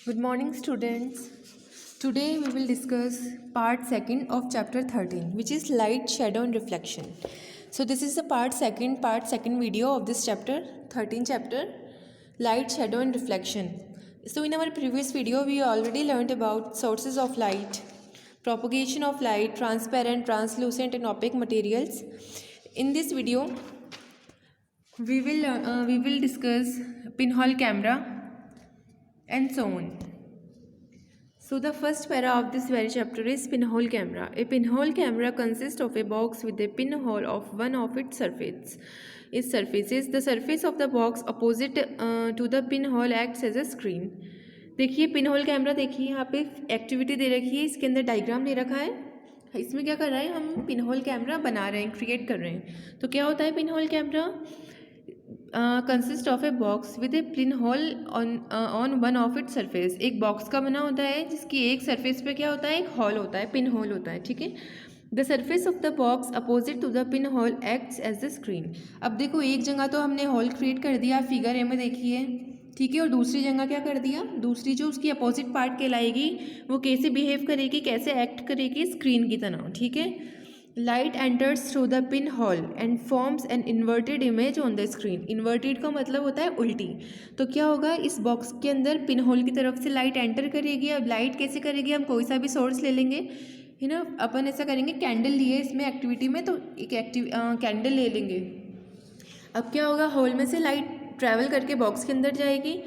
Good morning, students. Today we will discuss part second of chapter 13, which is light, shadow, and reflection. So this is the part second video of this chapter, 13 chapter, light, shadow, and reflection. So in our previous video, we already learned about sources of light, propagation of light, transparent, translucent, and opaque materials. In this video, we will discuss pinhole camera and so on. So the first para of this very chapter is pinhole camera. A pinhole camera consists of a box with a pinhole of one of its surfaces. The surface of the box opposite to the pinhole acts as a screen. देखिए pinhole camera, देखिए यहाँ पे activity दे रखी है, इसके अंदर diagram दे रखा है. इसमें क्या कर रहे हैं, हम पिनहोल कैमरा बना रहे हैं, क्रिएट कर रहे हैं. तो क्या होता है pinhole camera? Consist of a box with A pin whole on one of it surface. एक बॉक्स का बना होता है जिसकी एक सरफेस पे क्या होता है, एक हॉल होता है, पिन होल होता है. ठीक है. The surface of the box opposite to the pin hole acts as the screen. अब देखो एक जगह तो हमने होल क्रिएट कर दिया, फिगर ए में देखिए. ठीक है. और दूसरी जगह क्या कर दिया, दूसरी जो उसकी अपोजिट पार्ट कहलाएगी वो कैसे बिहेव करेगी, कैसे एक्ट करेगी, स्क्रीन की तरह. ठीक है. Light enters through the pin whole and forms an inverted image on the screen. Inverted का मतलब होता है उल्टी. तो क्या होगा, इस बॉक्स के अंदर पिन होल की तरफ से लाइट एंटर करेगी. अब लाइट कैसे करेगी, हम कोई सा भी सोर्स ले लेंगे, है ना. अपन ऐसा करेंगे, कैंडल लिए इसमें एक्टिविटी में, तो एक कैंडल ले लेंगे. अब क्या होगा, होल में से लाइट ट्रैवल करके बॉक्स के अंदर जाएगी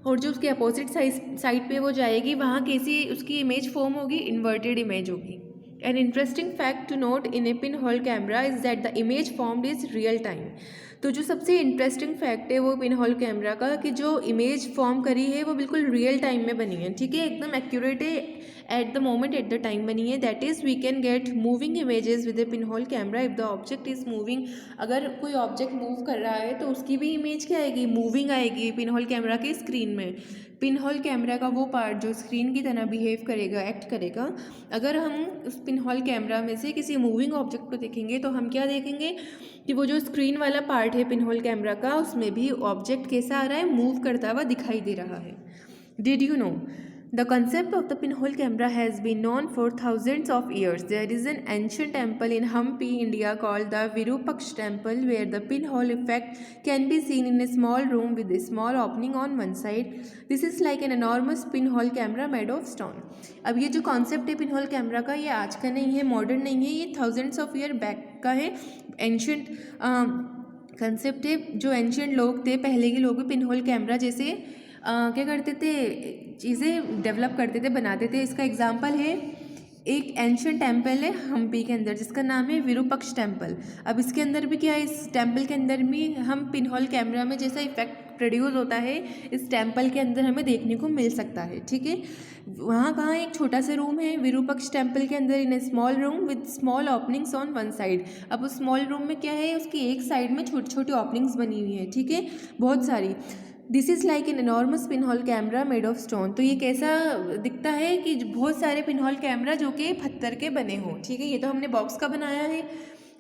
और जो उसके अपोजिट साइड पे वो जाएगी, वहाँ कैसी उसकी इमेज फॉर्म होगी, इन्वर्टेड इमेज होगी. An interesting fact to note in a pinhole camera is that the image formed is real time. तो जो सबसे इंटरेस्टिंग फैक्ट है वो पिनहोल कैमरा का, कि जो इमेज फॉर्म करी है वो बिल्कुल रियल टाइम में बनी है. ठीक है. एकदम एक्यूरेट है, at the moment at the time बनी है. That is we can get moving images with a pinhole camera if the object is moving. अगर कोई ऑब्जेक्ट मूव कर रहा है तो उसकी भी इमेज क्या आएगी, मूविंग आएगी पिनहोल कैमरा के स्क्रीन में. पिनहोल कैमरा का वो पार्ट जो स्क्रीन की तरह बिहेव करेगा, एक्ट करेगा. अगर हम उस पिनहोल कैमरा में से किसी मूविंग ऑब्जेक्ट को देखेंगे तो हम क्या देखेंगे कि वो जो स्क्रीन वाला पार्ट है पिनहोल कैमरा का, उसमें भी ऑब्जेक्ट कैसा आ रहा है, मूव करता हुआ दिखाई दे रहा है. Did you know? The concept of the pinhole camera has been known for thousands of years. There is an ancient temple in Hampi, India called the Virupaksha temple where the pinhole effect can be seen in a small room with a small opening on one side. This is like an enormous pinhole camera made of stone. अब ये जो concept है pinhole camera का, ये आज का नहीं है, मॉडर्न नहीं है, ये थाउजेंड्स ऑफ ईयर बैक का है. एंशंट कंसेप्ट है. जो एंशंट लोग थे, पहले के लोग भी पिनहोल कैमरा जैसे क्या करते थे, चीज़ें डेवलप करते थे, बनाते थे. इसका एग्जांपल है एक एंशियंट टेम्पल है हम्पी के अंदर जिसका नाम है विरूपक्ष टेम्पल. अब इसके अंदर भी क्या है, इस टेम्पल के अंदर भी हम पिनहोल कैमरा में जैसा इफेक्ट प्रोड्यूस होता है इस टेम्पल के अंदर हमें देखने को मिल सकता है. ठीक है. वहाँ कहाँ एक छोटा सा रूम है विरूपक्ष टेम्पल के अंदर, in a small room with small openings on one side. अब उस स्मॉल रूम में क्या है, उसकी एक साइड में छोटी छोटी ओपनिंग्स बनी हुई है. ठीक है. बहुत सारी. This is like an enormous pinhole camera made of stone. तो ये कैसा दिखता है कि बहुत सारे पिनहोल कैमरा जो कि पत्थर के बने हों. ठीक है. ये तो हमने बॉक्स का बनाया है,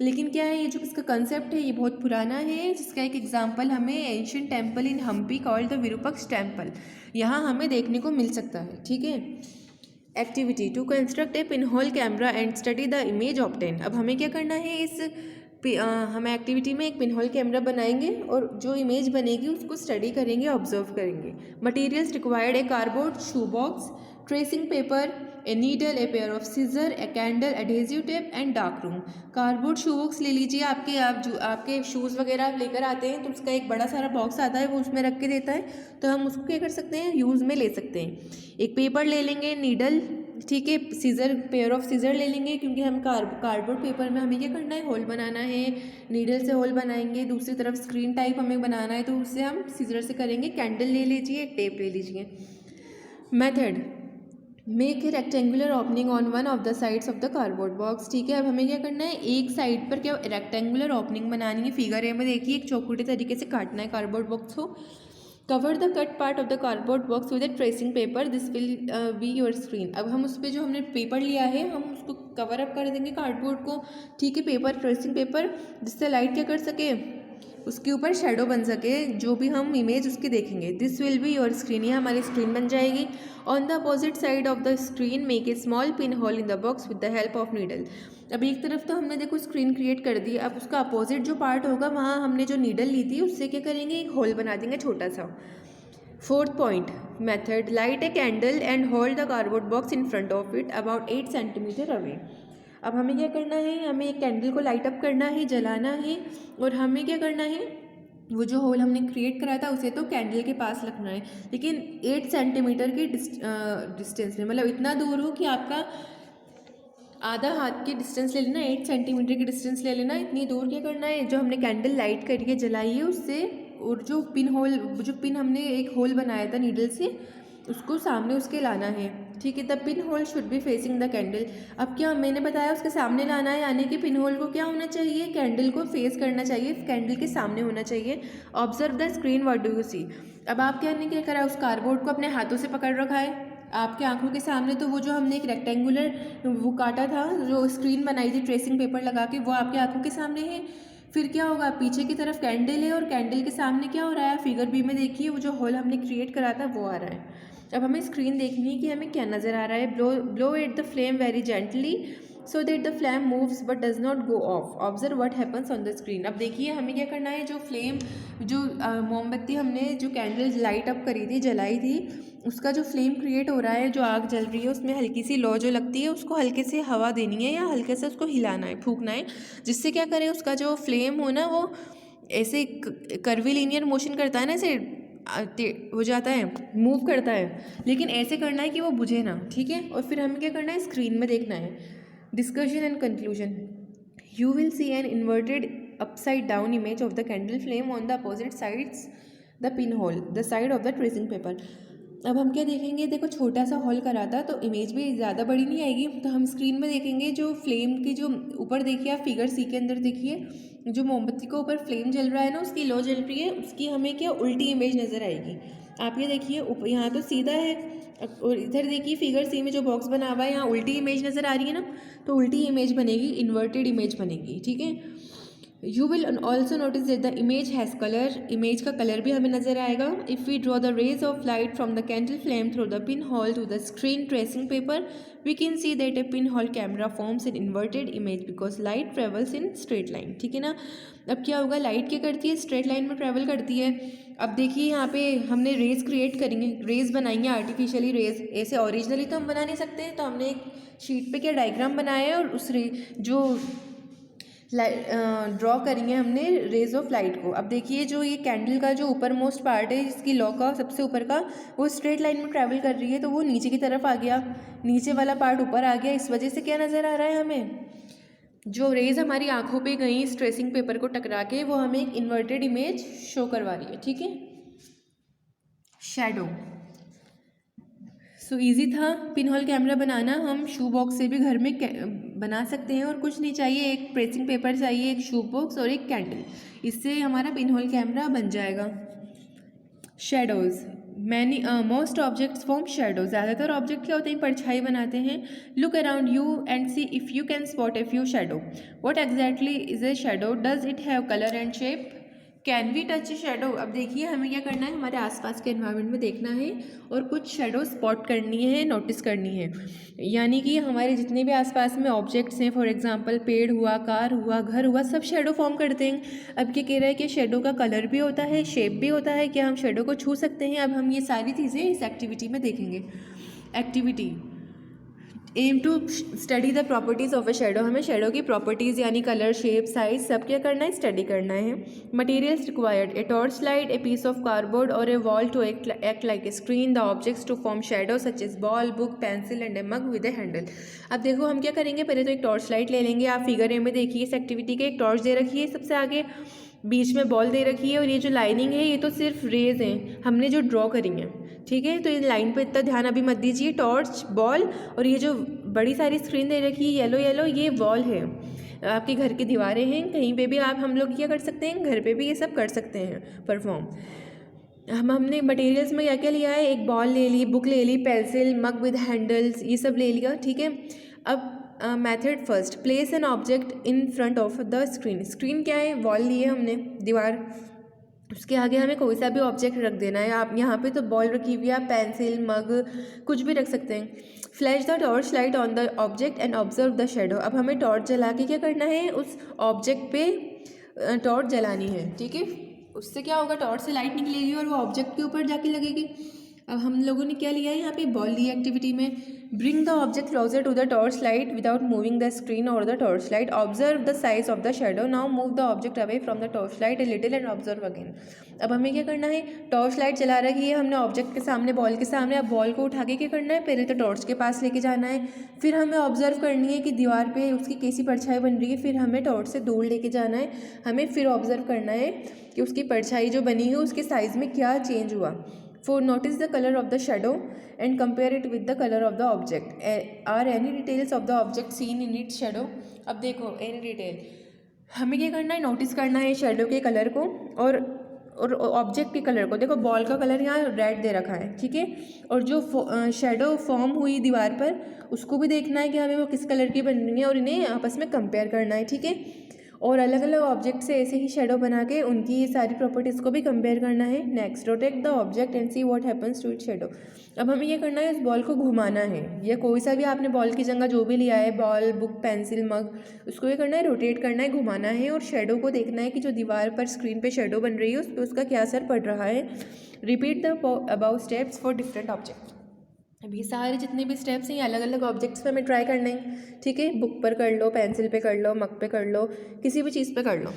लेकिन क्या है, ये जो इसका कंसेप्ट है ये बहुत पुराना है, जिसका एक एग्जांपल हमें ancient temple in Hampi called the Virupaksha temple, यहाँ हमें देखने को मिल सकता है. ठीक है. Activity to construct a pinhole camera and study the image obtain. अब हमें क्या करना है, इस हम एक्टिविटी में एक पिनहोल कैमरा बनाएंगे और जो इमेज बनेगी उसको स्टडी करेंगे, ऑब्जर्व करेंगे. Materials required a cardboard shoe box, tracing paper, a needle, a pair of scissor, a candle, adhesive tape and dark room. Cardboard shoe box ले लीजिए. आपके शूज़ वगैरह आप लेकर आते हैं तो उसका एक बड़ा सारा बॉक्स आता है, वो उसमें रख के देता है, तो हम उसको क्या कर सकते हैं, यूज़ में ले सकते हैं. एक पेपर ले लेंगे, नीडल. ठीक है. सीज़र, पेयर ऑफ सीज़र ले लेंगे क्योंकि हम कार्डबोर्ड पेपर में हमें क्या करना है, होल बनाना है. नीडल से होल बनाएंगे. दूसरी तरफ स्क्रीन टाइप हमें बनाना है तो उससे हम सीज़र से करेंगे. कैंडल ले लीजिए, टेप ले लीजिए. Method, make a rectangular opening on one of the sides of the cardboard box. ठीक है. अब हमें क्या करना है, एक साइड पर क्या रेक्टेंगुलर ओपनिंग बनानी है. फिगर ए में देखिए एक चौकुटे तरीके से काटना है कार्डबोर्ड बॉक्स को. Cover the cut part of the cardboard box with A tracing paper, this will be your screen. अब हम उस पर जो हमने पेपर लिया है हम उसको कवर अप कर देंगे कार्डबोर्ड को. ठीक है. पेपर, ट्रेसिंग पेपर, जिससे लाइट क्या कर सके, उसके ऊपर शेडो बन सके, जो भी हम इमेज उसकी देखेंगे। This will be your screen, ये हमारी स्क्रीन बन जाएगी। On the opposite side of the screen make a small pin hole in the box with the help of needle. अब एक तरफ तो हमने देखो स्क्रीन क्रिएट कर दी, अब उसका अपोजिट जो पार्ट होगा वहाँ हमने जो नीडल ली थी उससे क्या करेंगे, एक होल बना देंगे छोटा सा। Fourth point method, light a candle and hold the cardboard box in front of it about 8 centimetre away. अब हमें क्या करना है, हमें एक कैंडल को लाइट अप करना है, जलाना है, और हमें क्या करना है, वो जो होल हमने क्रिएट करा था उसे तो कैंडल के पास रखना है, लेकिन 8 सेंटीमीटर की डिस्टेंस में, मतलब इतना दूर हो कि आपका आधा हाथ की डिस्टेंस ले लेना, 8 सेंटीमीटर की डिस्टेंस ले लेना। इतनी दूर क्या करना है, जो हमने कैंडल लाइट करके जलाई है उससे, और जो पिन हमने एक होल बनाया था नीडल से, उसको सामने उसके लाना है, ठीक है। The pin whole should be facing the candle. अब क्या मैंने बताया, उसके सामने लाना है, यानी कि पिन होल को क्या होना चाहिए, कैंडल को फेस करना चाहिए, कैंडल के सामने होना चाहिए। Observe the screen, what do you see. अब आप क्या करा, उस कार्डबोर्ड को अपने हाथों से पकड़ रखा है आपके आंखों के सामने, तो वो जो हमने एक रेक्टेंगुलर वो काटा था, जो स्क्रीन बनाई थी ट्रेसिंग पेपर लगा के, वो आपके आंखों के सामने है। फिर क्या होगा, पीछे की तरफ कैंडल है और कैंडल के सामने क्या हो रहा है, फिगर बी में देखिए वो जो होल हमने क्रिएट करा था वो आ रहा है। अब हमें स्क्रीन देखनी है कि हमें क्या नज़र आ रहा है। Blow at the flame very gently so that the flame moves but does not go of. Observe what happens on the screen. अब देखिए हमें क्या करना है, जो मोमबत्ती हमने जो कैंडल लाइट अप करी थी, जलाई थी, उसका जो फ्लेम क्रिएट हो रहा है, जो आग जल रही है, उसमें हल्की सी लौ जो लगती है, उसको हल्के से हवा देनी है या हल्के से उसको हिलाना है, फूकना है, जिससे क्या करे, उसका जो फ्लेम हो ना वो ऐसे कर्वीलिनियर मोशन करता है ना, ऐसे हो जाता है, मूव करता है, लेकिन ऐसे करना है कि वो बुझे ना, ठीक है। और फिर हमें क्या करना है, स्क्रीन में देखना है। Discussion and conclusion, you will see an inverted upside down image of the candle flame on the opposite sides the pin hole the side of the tracing paper. अब हम क्या देखेंगे, देखो छोटा सा होल करा था तो इमेज भी ज़्यादा बड़ी नहीं आएगी, तो हम स्क्रीन में देखेंगे जो फ्लेम की जो ऊपर देखिए, आप फिगर सी के अंदर देखिए, जो मोमबत्ती को ऊपर फ्लेम जल रहा है ना, उसकी लो जल रही है, उसकी हमें क्या उल्टी इमेज नज़र आएगी। आप ये देखिए, यहाँ तो सीधा है, और इधर देखिए फिगर सी में जो बॉक्स बना हुआ है, यहाँ उल्टी इमेज नज़र आ रही है ना, तो उल्टी इमेज बनेगी, इन्वर्टेड इमेज बनेगी, ठीक है। You will also notice that the image has colour, image का कलर भी हमें नजर आएगा। If we draw the rays of light from the candle flame through the pin hole to the screen tracing paper, we can see that a pin hole camera forms an inverted image because light travels in straight line, ठीक है ना। अब क्या होगा, light क्या करती है, straight line में ट्रेवल करती है। अब देखिए यहाँ पे हमने रेज क्रिएट करेंगे, रेज बनाएंगे, आर्टिफिशियली रेज, ऐसे ओरिजिनली तो हम बना नहीं सकते, तो हमने एक शीट पे क्या डायग्राम बनाया है, और उस जो ड्रॉ करेंगे हमने रेज ऑफ लाइट को। अब देखिए जो ये कैंडल का जो ऊपर मोस्ट पार्ट है, जिसकी लौ का सबसे ऊपर का, वो स्ट्रेट लाइन में ट्रैवल कर रही है, तो वो नीचे की तरफ आ गया, नीचे वाला पार्ट ऊपर आ गया। इस वजह से क्या नज़र आ रहा है, हमें जो रेज हमारी आंखों पे गई स्ट्रेसिंग पेपर को टकरा के, वो हमें एक इन्वर्टेड इमेज शो करवा रही है, ठीक है। शैडो, सो ईजी था पिन होल कैमरा बनाना। हम शू बॉक्स से भी घर में बना सकते हैं, और कुछ नहीं चाहिए, एक ट्रेसिंग पेपर चाहिए, एक शू बॉक्स और एक कैंडल, इससे हमारा पिन होल कैमरा बन जाएगा। Shadows, most objects form shadow, ज़्यादातर ऑब्जेक्ट क्या होते हैं, परछाई बनाते हैं। Look around you and see if you can spot a few shadow. What exactly is a shadow, does it have colour and shape, can we touch a shadow. अब देखिए हमें क्या करना है, हमारे आसपास के एनवायरनमेंट में देखना है और कुछ शेडो स्पॉट करनी है, नोटिस करनी है, यानी कि हमारे जितने भी आसपास में ऑब्जेक्ट्स हैं, फॉर एग्जांपल पेड़ हुआ, कार हुआ, घर हुआ, सब शेडो फॉर्म करते हैं। अब क्या कह रहा है कि शेडो का कलर भी होता है, शेप भी होता है, क्या हम शेडो को छू सकते हैं। अब हम ये सारी चीज़ें इस एक्टिविटी में देखेंगे। Activity, aim to study the properties of a shadow, हमें शेडो की प्रॉपर्टीज़ यानी कलर, शेप, साइज सब क्या करना है, स्टडी करना है। Materials required, a torch light, a piece of cardboard और a wall to act like a screen, the objects to form shadow such as ball, book, pencil and a mug with a handle. अब देखो हम क्या करेंगे, पहले तो एक torch light ले लेंगे। आप फिगर ए में देखिए, इस एक्टिविटी के एक टॉर्च दे रखी है सबसे आगे, बीच में बॉल दे रखी है, और ये जो लाइनिंग है ये तो सिर्फ रेज हैं हमने जो ड्रॉ करी हैं, ठीक है। तो ये लाइन पे इतना ध्यान अभी मत दीजिए। टॉर्च, बॉल और ये जो बड़ी सारी स्क्रीन दे रखी है येलो येलो, ये वॉल है, आपके घर की दीवारें हैं। कहीं पे भी हम लोग क्या कर सकते हैं, घर पे भी ये सब कर सकते हैं परफॉर्म। हमने मटेरियल्स में क्या क्या लिया है, एक बॉल ले ली, बुक ले ली, पेंसिल, मग विद हैंडल्स, ये सब ले लिया, ठीक है। अब method first, place an object in front of the screen. Screen क्या है, वॉल ली है हमने, दीवार, उसके आगे हमें कोई सा भी ऑब्जेक्ट रख देना है। आप यहाँ पे तो बॉल रखी हुई है, आप पेंसिल, मग, कुछ भी रख सकते हैं। Flash the torch light on the object and observe the shadow. अब हमें टॉर्च जला के क्या करना है, उस ऑब्जेक्ट पे टॉर्च जलानी है, ठीक है। उससे क्या होगा, टॉर्च से लाइट निकलेगी और वो ऑब्जेक्ट के ऊपर जाके लगेगी। अब हम लोगों ने क्या लिया है यहाँ पे, बॉल ली एक्टिविटी में। Bring the object closer to the torch light without moving the screen और the torch light. Observe the size of the shadow. Now move the object away from the torch light a little and observe again. अब हमें क्या करना है, torch light जला रखी है हमने ऑब्जेक्ट के सामने, बॉल के सामने। अब बॉल को उठा के क्या करना है, पहले तो टॉर्च के पास लेके जाना है, फिर हमें ऑब्जर्व करनी है कि दीवार पे उसकी कैसी परछाई बन रही है, फिर हमें टॉर्च से दूर लेके जाना है, हमें फिर ऑब्जर्व करना है कि उसकी परछाई जो बनी है उसके साइज़ में क्या चेंज हुआ। For notice the color of the shadow and compare it with the color of the object. Are any details of the object seen in its shadow? अब देखो any detail, हमें क्या करना है, नोटिस करना है शेडो के कलर को और ऑब्जेक्ट के कलर को। देखो बॉल का कलर यहाँ रेड दे रखा है, ठीक है, और जो शेडो फॉर्म हुई दीवार पर उसको भी देखना है कि हमें वो किस कलर की बन रही है और इन्हें आपस में कंपेयर करना है, ठीक है। और अलग अलग ऑब्जेक्ट से ऐसे ही शेडो बना के उनकी सारी प्रॉपर्टीज़ को भी कंपेयर करना है। Next, rotate the object and see what happens to it shadow. अब हमें ये करना है, उस बॉल को घुमाना है, या कोई सा भी आपने बॉल की जगह जो भी लिया है, बॉल, बुक, पेंसिल, मग, उसको ये करना है, रोटेट करना है, घुमाना है और शेडो को देखना है कि जो दीवार पर स्क्रीन पे शेडो बन रही है उस पर उसका क्या असर पड़ रहा है। Repeat the above steps for different object. अब ये सारे जितने भी स्टेप्स हैं ये अलग अलग ऑब्जेक्ट्स पे हमें ट्राई करने हैं, ठीक है। बुक पर कर लो, पेंसिल पे कर लो, मग पे कर लो, किसी भी चीज़ पे कर लो।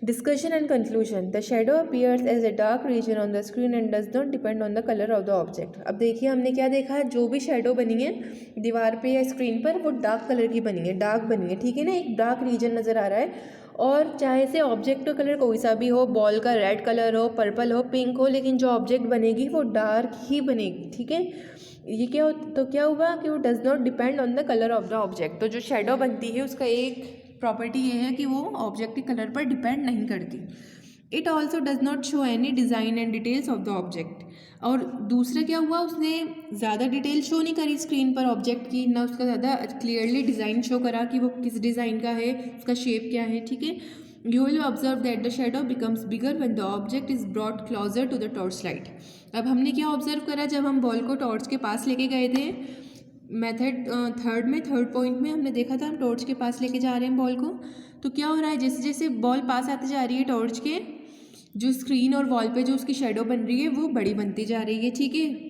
Discussion and conclusion. The shadow appears as a dark region on the screen and does not depend on the colour of the object. अब देखिए हमने क्या देखा है, जो भी शेडो बनी है दीवार पे या स्क्रीन पर वो डार्क कलर की बनी है, डार्क बनी है, ठीक है ना, एक डार्क रीजन नज़र आ रहा है। और चाहे से ऑब्जेक्ट का कलर कोई सा भी हो, बॉल का रेड कलर हो, पर्पल हो, पिंक हो, लेकिन जो ऑब्जेक्ट बनेगी वो डार्क ही बनेगी, ठीक है। ये क्या हो, तो क्या हुआ कि वो does not depend on the colour of the object. तो जो शेडो बनती है उसका एक प्रॉपर्टी ये है कि वो ऑब्जेक्ट के कलर पर डिपेंड नहीं करती। It also does not show any design and details of the object. और दूसरा क्या हुआ, उसने ज़्यादा डिटेल शो नहीं करी स्क्रीन पर ऑब्जेक्ट की, ना उसका ज़्यादा क्लियरली डिज़ाइन शो करा कि वो किस डिज़ाइन का है, उसका शेप क्या है, ठीक है। You will observe that the shadow becomes bigger when the object is brought closer to the torch light. अब हमने क्या ऑब्जर्व करा, जब हम बॉल को टॉर्च के पास लेके गए थे मेथड थर्ड पॉइंट में हमने देखा था, हम टॉर्च के पास लेके जा रहे हैं बॉल को, तो क्या हो रहा है, जैसे जैसे बॉल पास आती जा रही है टॉर्च के, जो स्क्रीन और वॉल पे जो उसकी शेडो बन रही है वो बड़ी बनती जा रही है, ठीक है।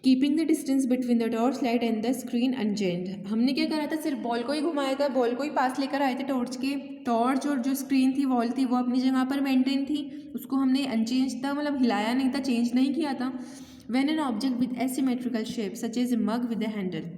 Keeping the distance between the torch light and the screen unchanged. हमने क्या करा था, सिर्फ बॉल को ही घुमाया था, बॉल को ही पास लेकर आए थे टॉर्च के। टॉर्च और जो स्क्रीन थी, वॉल थी, वो अपनी जगह पर मेंटेन थी, उसको हमने अनचेंज था, मतलब हिलाया नहीं था, चेंज नहीं किया था। When an object with asymmetrical shape such as a mug with a handle.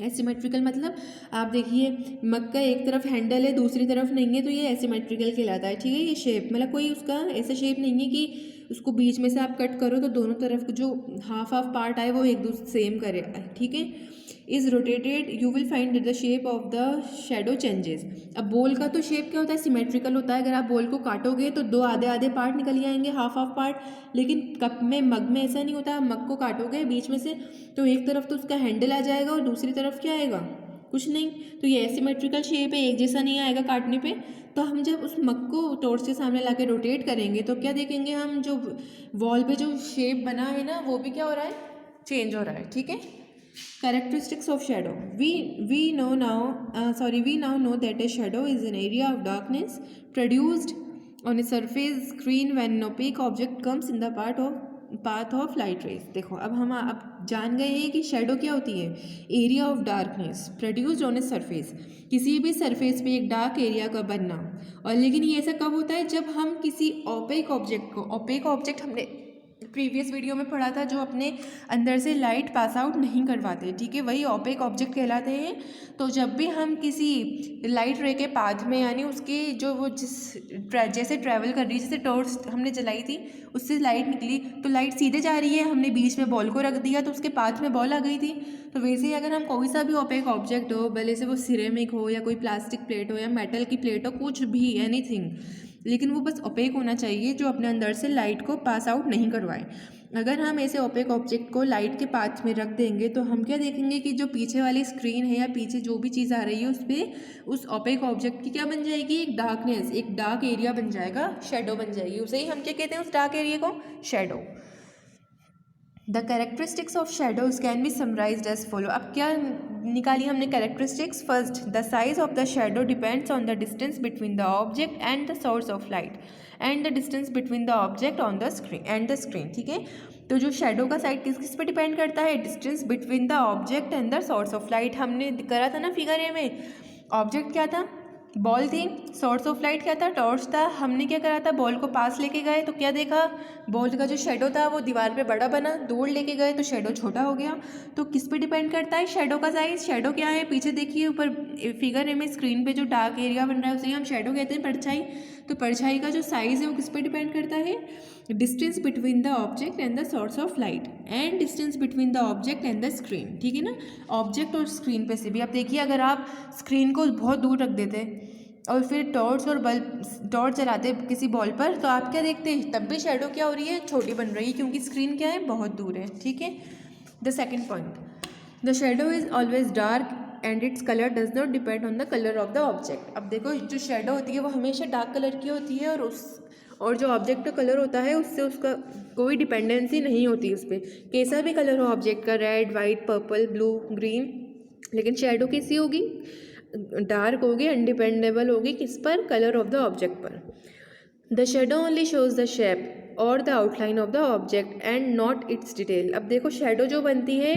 Asymmetrical मतलब आप देखिए मग का एक तरफ हैंडल है दूसरी तरफ नहीं है, तो ये एसिमेट्रिकल कहलाता है, ठीक है। ये शेप मतलब कोई उसका ऐसा शेप नहीं है कि उसको बीच में से आप कट करो तो दोनों तरफ जो हाफ पार्ट आए वो एक दूसरे सेम करे, ठीक है। Is rotated you will find the shape of the shadow changes. अब बॉल का तो शेप क्या होता है, सिमेट्रिकल होता है। अगर आप बॉल को काटोगे तो दो आधे आधे पार्ट निकल आएंगे, हाफ पार्ट, लेकिन कप में, मग में ऐसा नहीं होता। मग को काटोगे बीच में से तो एक तरफ तो उसका हैंडल आ जाएगा और दूसरी तरफ क्या आएगा, कुछ नहीं। तो ये एसिमेट्रिकल शेप है, एक जैसा नहीं आएगा काटने पे। तो हम जब उस मग को टॉर्च के सामने लाके रोटेट करेंगे तो क्या देखेंगे हम, जो वॉल पे जो शेप बना है ना वो भी क्या हो रहा है, चेंज हो रहा है, ठीक है। Characteristics of shadow. We now know that a shadow is an area of darkness produced on a surface screen when an opaque object comes in the path of light rays. देखो अब हम अब जान गए हैं कि शेडो क्या होती है, area of darkness produced on a surface, किसी भी सरफेस पे एक डार्क एरिया का बनना। और लेकिन ये ऐसा कब होता है, जब हम किसी ओपेक ऑब्जेक्ट को, ओपेक ऑब्जेक्ट हमने प्रीवियस वीडियो में पढ़ा था, जो अपने अंदर से लाइट पास आउट नहीं करवाते, ठीक है, वही ओपेक ऑब्जेक्ट कहलाते हैं। तो जब भी हम किसी लाइट रे के पाथ में, यानी उसके जो वो जैसे ट्रैवल कर रही है, जैसे टॉर्च हमने जलाई थी उससे लाइट निकली तो लाइट सीधे जा रही है, हमने बीच में बॉल को रख दिया तो उसके पाथ में बॉल आ गई थी। तो वैसे ही अगर हम कोई सा भी ओपेक ऑब्जेक्ट हो, भले से वो सिरेमिक हो या कोई प्लास्टिक प्लेट हो या मेटल की प्लेट हो, कुछ भी, एनीथिंग, लेकिन वो बस ओपेक होना चाहिए, जो अपने अंदर से लाइट को पास आउट नहीं करवाए। अगर हम ऐसे ओपेक ऑब्जेक्ट को लाइट के पाथ में रख देंगे तो हम क्या देखेंगे कि जो पीछे वाली स्क्रीन है या पीछे जो भी चीज़ आ रही है उस पर उस ओपेक ऑब्जेक्ट की क्या बन जाएगी, एक डार्कनेस, एक डार्क एरिया बन जाएगा, शेडो बन जाएगी। उसे ही हम क्या कहते हैं, उस डार्क एरिया को, shadow. The characteristics of shadows can be summarised as follow. अब क्या निकाली हमने characteristics? First, the size of the shadow depends on the distance between the object and the source of light and the distance between the object on the screen and the screen. ठीक है, तो जो shadow का size किस किस पे depend करता है? Distance between the object and the source of light. हमने करा था ना फिगर ए में, ऑब्जेक्ट क्या था, बॉल थी, सोर्स ऑफ लाइट क्या था, टॉर्च था। हमने क्या करा था, बॉल को पास लेके गए तो क्या देखा, बॉल का जो शेडो था वो दीवार पे बड़ा बना, दूर लेके गए तो शेडो छोटा हो गया। तो किस पे डिपेंड करता है शेडो का साइज? शेडो क्या है, पीछे देखिए ऊपर फिगर में स्क्रीन पे जो डार्क एरिया बन रहा है उसे हम शेडो कहते हैं, परछाई। तो परछाई का जो साइज है वो किस पे डिपेंड करता है? Distance between the object and the source of light and distance between the object and the screen. ठीक है ना, ऑब्जेक्ट और स्क्रीन पे से भी। अब देखिए, अगर आप स्क्रीन को बहुत दूर रख देते और फिर टॉर्च जलाते किसी बॉल पर तो आप क्या देखते हैं, तब भी शेडो क्या हो रही है, छोटी बन रही है, क्योंकि स्क्रीन क्या है, बहुत दूर है। ठीक है। The second point, the shadow is always dark and its colour does not depend on the colour of the object. अब देखो, जो शेडो होती है वो हमेशा डार्क कलर की होती है और जो ऑब्जेक्ट का कलर होता है उससे उसका कोई डिपेंडेंसी नहीं होती उस पर, कैसा भी कलर हो ऑब्जेक्ट का, red, white, purple, blue, green, लेकिन शेडो कैसी होगी, डार्क होगी, अनडिपेंडेबल होगी, किस पर, कलर ऑफ द ऑब्जेक्ट पर। The shadow only shows the shape और the outline of the object and not its detail. अब देखो, शेडो जो बनती है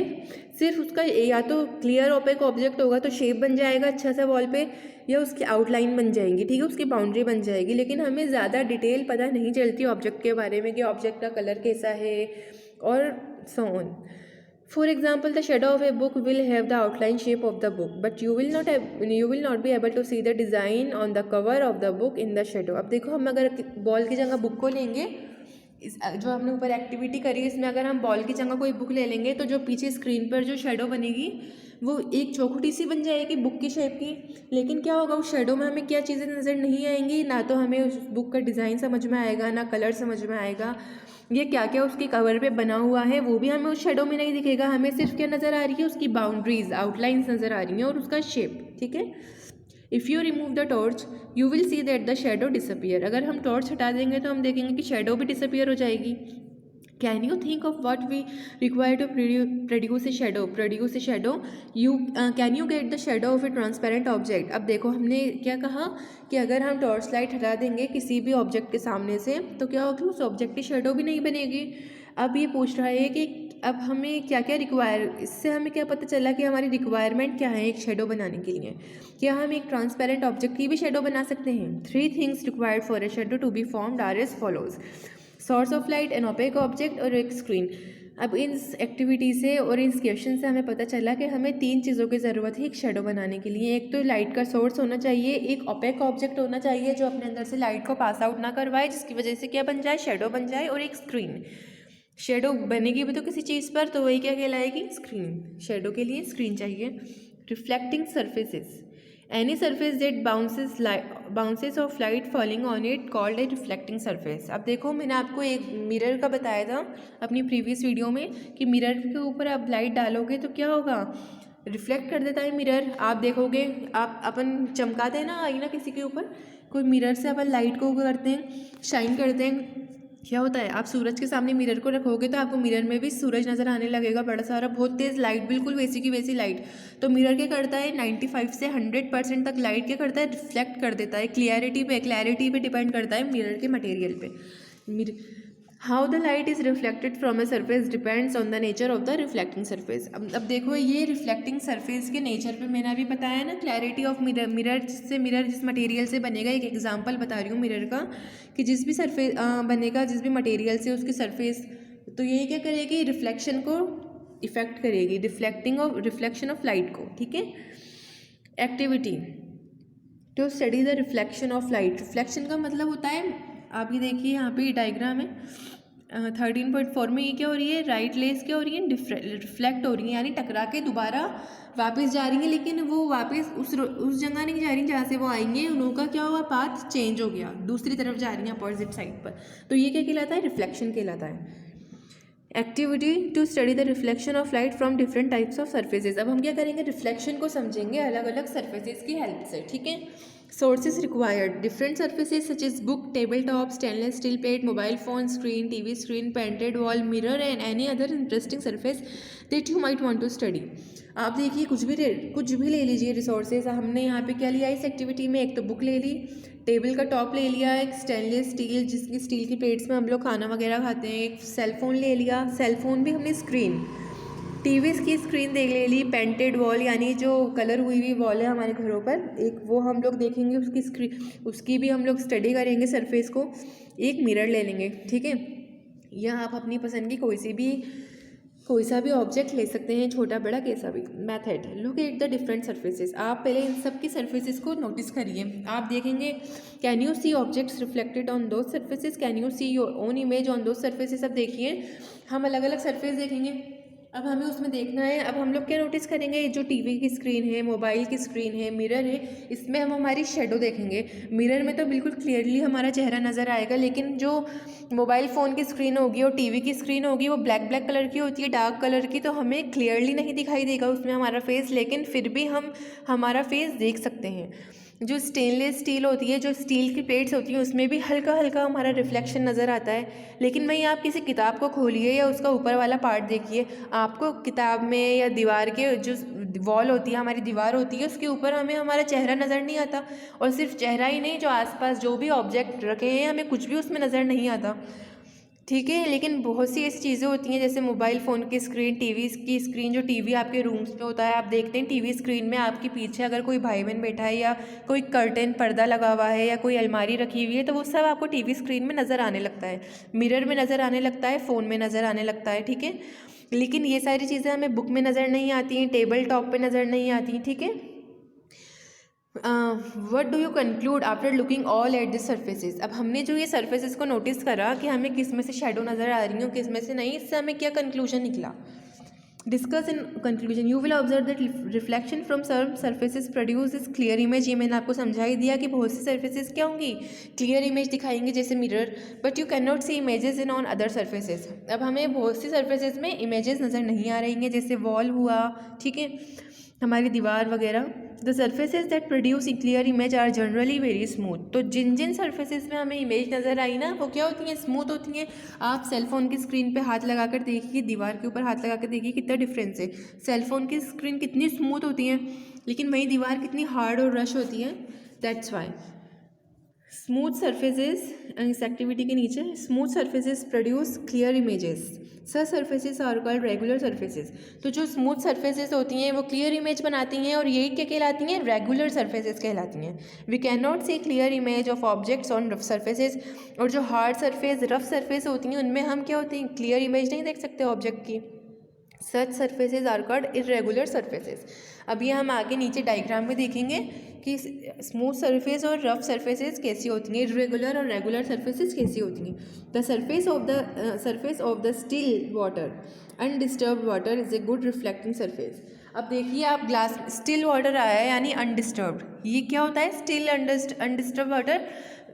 सिर्फ उसका या तो क्लियर ओपेक ऑब्जेक्ट होगा तो शेप बन जाएगा अच्छा सा वॉल पे, या उसकी आउटलाइन बन जाएंगी, ठीक है, उसकी बाउंड्री बन जाएगी, लेकिन हमें ज़्यादा डिटेल पता नहीं चलती ऑब्जेक्ट के बारे में कि ऑब्जेक्ट का कलर कैसा है और so on. For example, the shadow of a book will have the outline shape of the book, but you will not be able to see the design on the cover of the book in the shadow. अब देखो, हम अगर ball की जगह book को लेंगे, जो हमने ऊपर एक्टिविटी करी है इसमें अगर हम बॉल की जगह कोई बुक ले लेंगे तो जो पीछे स्क्रीन पर जो शेडो बनेगी वो एक चौखटी सी बन जाएगी बुक की शेप की, लेकिन क्या होगा, उस शेडो में हमें क्या चीज़ें नज़र नहीं आएंगी, ना तो हमें उस बुक का डिज़ाइन समझ में आएगा, ना कलर समझ में आएगा, ये क्या क्या उसके कवर पे बना हुआ है वो भी हमें उस शेडो में नहीं दिखेगा। हमें सिर्फ क्या नज़र आ रही है, उसकी बाउंड्रीज, आउटलाइंस नज़र आ रही हैं और उसका शेप। ठीक है। If you remove the torch you will see that the shadow disappear. अगर हम टॉर्च हटा देंगे तो हम देखेंगे कि शेडो भी डिसअपियर हो जाएगी। Can you think of what we require to produce a shadow? Can you get the shadow of a transparent object? अब देखो, हमने क्या कहा कि अगर हम टॉर्च लाइट हटा देंगे किसी भी ऑब्जेक्ट के सामने से तो क्या होगी, उस ऑब्जेक्ट की शेडो भी नहीं बनेगी। अब ये पूछ रहा है कि अब हमें क्या क्या रिक्वायर, इससे हमें क्या पता चला कि हमारी रिक्वायरमेंट क्या है एक शेडो बनाने के लिए। क्या हम एक ट्रांसपेरेंट ऑब्जेक्ट की भी शेडो बना सकते हैं? 3 things required for a shadow to be formed are as follows: source of light, an opaque object और एक स्क्रीन। अब इस एक्टिविटी से और इस क्वेश्चन से हमें पता चला कि हमें 3 चीज़ों की ज़रूरत है एक शेडो बनाने के लिए। एक तो लाइट का सोर्स होना चाहिए, एक ओपेक ऑब्जेक्ट होना चाहिए जो अपने अंदर से लाइट को पास आउट ना करवाए, जिसकी वजह से क्या बन जाए, शेडो बन जाए, और एक स्क्रीन। शेडो बनेगी भी तो किसी चीज़ पर, तो वही क्या कहलाएगी, स्क्रीन। शेडो के लिए स्क्रीन चाहिए। Reflecting surfaces, any surface that bounces of light falling on it called a reflecting surface. अब देखो, मैंने आपको एक मिरर का बताया था अपनी प्रीवियस वीडियो में कि मिरर के ऊपर आप लाइट डालोगे तो क्या होगा, रिफ्लेक्ट कर देता है मिरर। आप देखोगे, आप अपन चमकाते हैं ना आईना किसी के ऊपर, कोई मिरर से अपन लाइट को करते हैं, शाइन करते हैं, क्या होता है, आप सूरज के सामने मिरर को रखोगे तो आपको मिरर में भी सूरज नज़र आने लगेगा, बड़ा सारा, बहुत तेज़ लाइट, बिल्कुल वैसी की वैसी लाइट। तो मिरर क्या करता है, 95 से 100% तक लाइट क्या करता है, रिफ्लेक्ट कर देता है। क्लैरिटी पे डिपेंड करता है मिरर के मटेरियल पे। How the light is reflected from a surface depends on the nature of the reflecting surface. अब देखो, ये रिफ्लेक्टिंग सरफेस के नेचर पे मैंने अभी बताया ना, क्लैरिटी ऑफ मिरर जिस मटेरियल से बनेगा, एक एग्जांपल बता रही हूँ मिरर का, कि जिस भी सरफेस बनेगा, जिस भी मटेरियल से उसकी सरफेस, तो ये क्या करेगी, रिफ्लेक्शन को इफेक्ट करेगी, रिफ्लेक्शन ऑफ लाइट को। ठीक है। Activity to study the reflection of light. Reflection का मतलब होता है, आप ये देखिए यहाँ पे डायग्राम है 13.4 में, ये क्या हो रही है, राइट लेस क्या हो रही है, रिफ्लेक्ट हो रही है, यानी टकरा के दोबारा वापस जा रही है, लेकिन वो वापस उस जगह नहीं जा रही जहाँ से वो आएंगे, उनका क्या हुआ, पाथ चेंज हो गया, दूसरी तरफ जा रही हैं अपोजिट साइड पर। तो ये क्या कहलाता है, रिफ्लेक्शन कहलाता है। Activity to study the reflection of light from different types of surfaces. अब हम क्या करेंगे, रिफ्लेक्शन को समझेंगे अलग अलग सर्फेसेज की हेल्प से, ठीक है। Sources required, different surfaces such is book, table top, stainless steel plate, mobile phone screen, TV screen, painted wall, mirror and any other interesting surface that you might want to study. आप देखिए कुछ भी ले लीजिए resources. हमने यहाँ पे क्या लिया इस एक्टिविटी में, एक तो बुक ले ली, टेबल का टॉप ले लिया, एक स्टेनलेस स्टील जिसकी स्टील की प्लेट्स में हम लोग खाना वगैरह खाते हैं, एक सेल फोन ले लिया, सेल फोन भी हमने स्क्रीन, टीवी की स्क्रीन देख ले ली, पेंटेड वॉल यानी जो कलर हुई हुई वॉल है हमारे घरों पर, एक वो हम लोग देखेंगे उसकी स्क्रीन, उसकी भी हम लोग स्टडी करेंगे सरफेस को, एक मिरर ले लेंगे, ठीक है। या आप अपनी पसंद की कोई सा भी ऑब्जेक्ट ले सकते हैं, छोटा बड़ा कैसा भी। Method, look at the different surfaces. आप पहले इन सब की सर्फेसेस को नोटिस करिए। आप देखेंगे can you see objects reflected on those surfaces, can you see your own image on those surfaces. अब देखिए हम अलग अलग सर्फेस देखेंगे, अब हमें उसमें देखना है। अब हम लोग क्या नोटिस करेंगे, जो टीवी की स्क्रीन है, मोबाइल की स्क्रीन है, मिरर है, इसमें हम हमारी शेडो देखेंगे। मिरर में तो बिल्कुल क्लियरली हमारा चेहरा नज़र आएगा, लेकिन जो मोबाइल फ़ोन की स्क्रीन होगी और टीवी की स्क्रीन होगी वो ब्लैक कलर की होती है, डार्क कलर की, तो हमें क्लियरली नहीं दिखाई देगा उसमें हमारा फेस, लेकिन फिर भी हम हमारा फेस देख सकते हैं। जो स्टेनलेस स्टील होती है, जो स्टील की प्लेट्स होती हैं, उसमें भी हल्का हल्का हमारा रिफ्लेक्शन नज़र आता है। लेकिन वहीं आप किसी किताब को खोलिए या उसका ऊपर वाला पार्ट देखिए, आपको किताब में या दीवार के जो वॉल होती है, हमारी दीवार होती है, उसके ऊपर हमें हमारा चेहरा नज़र नहीं आता। और सिर्फ चेहरा ही नहीं, जो आसपास जो भी ऑब्जेक्ट रखे हैं हमें कुछ भी उसमें नज़र नहीं आता, ठीक है। लेकिन बहुत सी ऐसी चीज़ें होती हैं जैसे मोबाइल फ़ोन की स्क्रीन, टीवी की स्क्रीन, जो टीवी आपके रूम्स पे होता है, आप देखते हैं टीवी स्क्रीन में आपके पीछे अगर कोई भाई बहन बैठा है या कोई कर्टेन पर्दा लगा हुआ है या कोई अलमारी रखी हुई है, तो वो सब आपको टीवी स्क्रीन में नज़र आने लगता है, मिरर में नज़र आने लगता है, फ़ोन में नज़र आने लगता है, ठीक है। लेकिन ये सारी चीज़ें हमें बुक में नज़र नहीं आती हैं, टेबल टॉप पे नज़र नहीं आती, ठीक है। What do you conclude after looking all at this surfaces. अब हमने जो ये सर्फेसेस को नोटिस करा कि हमें किस में से शेडो नज़र आ रही है, किस में से नहीं, इससे हमें क्या कंक्लूजन निकला। Discuss in conclusion, you will observe that reflection from serve surfaces produce is clear image. ये मैंने आपको समझा ही दिया कि बहुत सी सर्फेसेस क्या होंगी, क्लियर इमेज दिखाएंगे जैसे mirror, but you can not see images in on other surfaces. अब हमें बहुत सी सर्फेसेस में इमेजेस नज़र नहीं आ रही हैं, जैसे वॉल हुआ, ठीक है, हमारी दीवार वगैरह। The surfaces that produce clear image are generally very smooth. तो जिन जिन सर्फेसेज में हमें इमेज नज़र आई ना, वो क्या होती हैं, स्मूथ होती हैं। आप सेलफोन की स्क्रीन पे हाथ लगा कर देखिए, दीवार के ऊपर हाथ लगा कर देखिए, कितना डिफरेंस है। सेलफोन की स्क्रीन कितनी स्मूथ होती है, लेकिन वही दीवार कितनी हार्ड और रश होती है। दैट्स वाई स्मूथ सर्फेसेस, इस एक्टिविटी के नीचे, smooth surfaces produce clear images, such surfaces are called regular surfaces. तो जो स्मूथ सर्फेसेस होती हैं वो क्लियर इमेज बनाती हैं, और यही क्या कहलाती हैं, रेगुलर सर्फेसेस कहलाती हैं। We can not see clear image of objects on rough surfaces. और जो हार्ड सरफेस, रफ सर्फेस होती हैं, उनमें हम क्या होती हैं, क्लियर इमेज नहीं देख सकते ऑब्जेक्ट की। Such surfaces are called irregular surfaces. अभी हम आगे नीचे डायग्राम में देखेंगे कि स्मूथ सरफेस और रफ सरफेसेस कैसी होती हैं, इरेगुलर और रेगुलर सरफेसेस कैसी होती हैं। The surface of the still water, undisturbed water is a good reflecting surface. अब देखिए आप ग्लास, स्टिल वाटर आया है यानी अनडिस्टर्ब्ड। ये क्या होता है, स्टिल अनडिस्टर्ब्ड वाटर,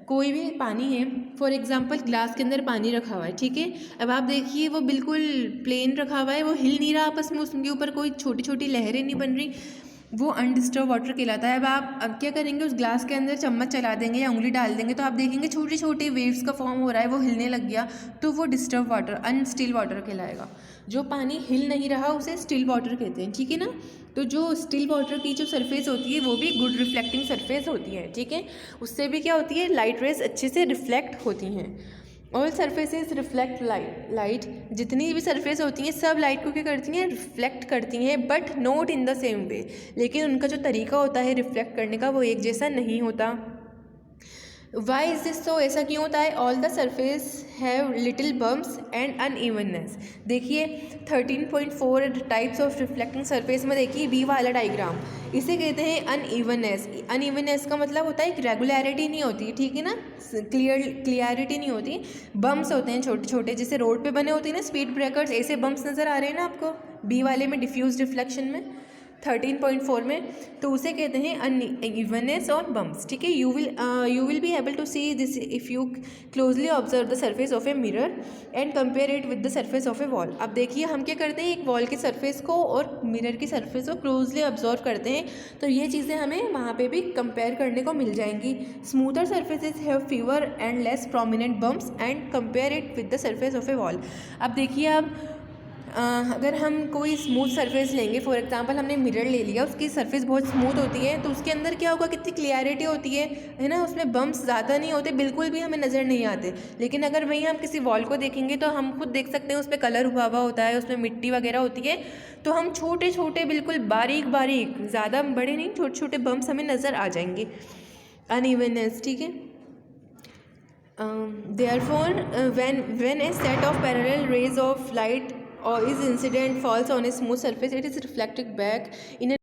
कोई भी पानी है, फॉर एग्जांपल ग्लास के अंदर पानी रखा हुआ है, ठीक है। अब आप देखिए वो बिल्कुल प्लेन रखा हुआ है, वो हिल नहीं रहा आपस में, उसके ऊपर कोई छोटी छोटी लहरें नहीं बन रही, वो अनडिस्टर्ब वाटर कहलाता है। अब क्या करेंगे, उस ग्लास के अंदर चम्मच चला देंगे या उंगली डाल देंगे, तो आप देखेंगे छोटे छोटे वेव्स का फॉर्म हो रहा है, वो हिलने लग गया, तो वो डिस्टर्ब वाटर, अनस्टिल वाटर कहलाएगा। जो पानी हिल नहीं रहा उसे स्टिल वाटर कहते हैं, ठीक है ना। तो जो स्टिल वाटर की जो सरफेस होती है वो भी गुड रिफ्लेक्टिंग सरफेस होती है, ठीक है। उससे भी क्या होती है, लाइट रेज अच्छे से रिफ्लेक्ट होती हैं। ऑल सरफेसेस रिफ्लेक्ट लाइट, जितनी भी सरफेस होती हैं सब लाइट को क्या करती हैं, रिफ्लेक्ट करती हैं, but not in the same way. लेकिन उनका जो तरीका होता है रिफ्लेक्ट करने का वो एक जैसा नहीं होता। वाई इज दिस सो, ऐसा क्यों होता है। All the surface have little bumps and unevenness. देखिए 13.4 टाइप्स ऑफ रिफ्लेक्टिंग सरफेस में देखिए बी वाला डायग्राम, इसे कहते हैं अनइवननेस। अनइवननेस का मतलब होता है कि रेगुलरिटी नहीं होती, ठीक है ना, क्लियरिटी नहीं होती। बम्प्स होते हैं छोटे छोटे, जैसे रोड पे बने होते हैं ना स्पीड ब्रेकर्स, ऐसे बम्प्स नज़र आ रहे हैं ना आपको बी वाले में, डिफ्यूज रिफ्लेक्शन में। 13.4 में, तो उसे कहते हैं अनइवननेस और बम्प्स, ठीक है। You will be able to see this if you closely observe the surface of a mirror and compare it with the surface of a wall. अब देखिए हम क्या करते हैं, एक वॉल की सरफेस को और मिरर की सरफेस को क्लोजली ऑब्जर्व करते हैं, तो ये चीज़ें हमें वहाँ पे भी कंपेयर करने को मिल जाएंगी। Smoother surfaces have fever and less prominent bumps and compare it with the surface of a wall. अब देखिए अगर हम कोई स्मूथ सरफेस लेंगे, फॉर एग्जांपल हमने मिरर ले लिया, उसकी सरफेस बहुत स्मूथ होती है, तो उसके अंदर क्या होगा, कितनी क्लियरिटी होती है ना, उसमें बम्प्स ज़्यादा नहीं होते, बिल्कुल भी हमें नज़र नहीं आते। लेकिन अगर वहीं हम किसी वॉल को देखेंगे तो हम खुद देख सकते हैं उस पर कलर हुआ हुआ होता है, उसमें मिट्टी वगैरह होती है, तो हम छोटे छोटे बिल्कुल बारीक बारीक, ज़्यादा बड़े नहीं, छोटे छोटे बम्प्स हमें नज़र आ जाएंगे। अनइवननेस, ठीक है। Therefore, when a set of parallel rays of light or is incident falls on a smooth surface, it is reflected back in a